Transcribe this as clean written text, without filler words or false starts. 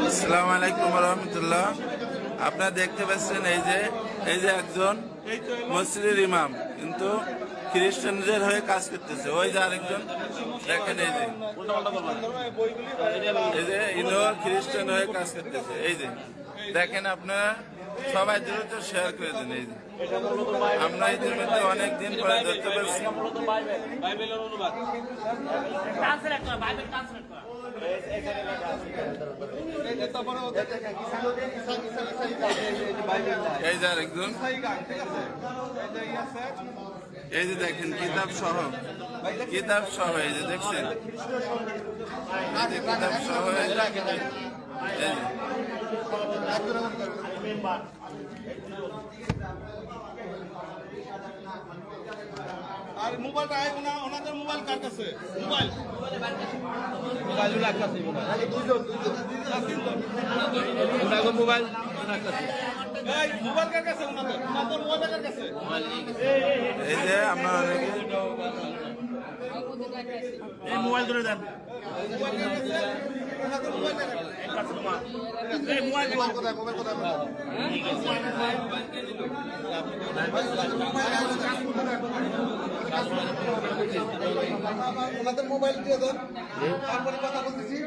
আসসালামু আলাইকুম রহমতুল্লাহ। আপনারা দেখতে পাচ্ছেন এই যে একজন মসজিদের ইমাম কিন্তু খ্রিস্টানদের হয়ে কাজ করতেছে। ওই যে আরেকজন দেখেন, এই যে ইনো খ্রিস্টান হয়ে কাজ করতেছে। এই যে দেখেন, আপনারা সবাই দ্রুত শেয়ার করে দেন। এই যে আমরা এদের মধ্যে অনেকদিন পরে ধরতে পারছি। এই যে আরেকজন, এই যে দেখেন কিতাব সহ এই যে দেখছেন কিতাব সহ। আর মোবাইলটা ওনাদের মোবাইল কার কাছে? মোবাইল মোবাইল কার কাছে? ওনাদের মোবাইল কার কাছে? এই যে আমরা অনেকে এই মোবাইল ধরে দেন। ওনাদের মোবাইল দিয়ে দেন, তারপরে কথা বলতেছি।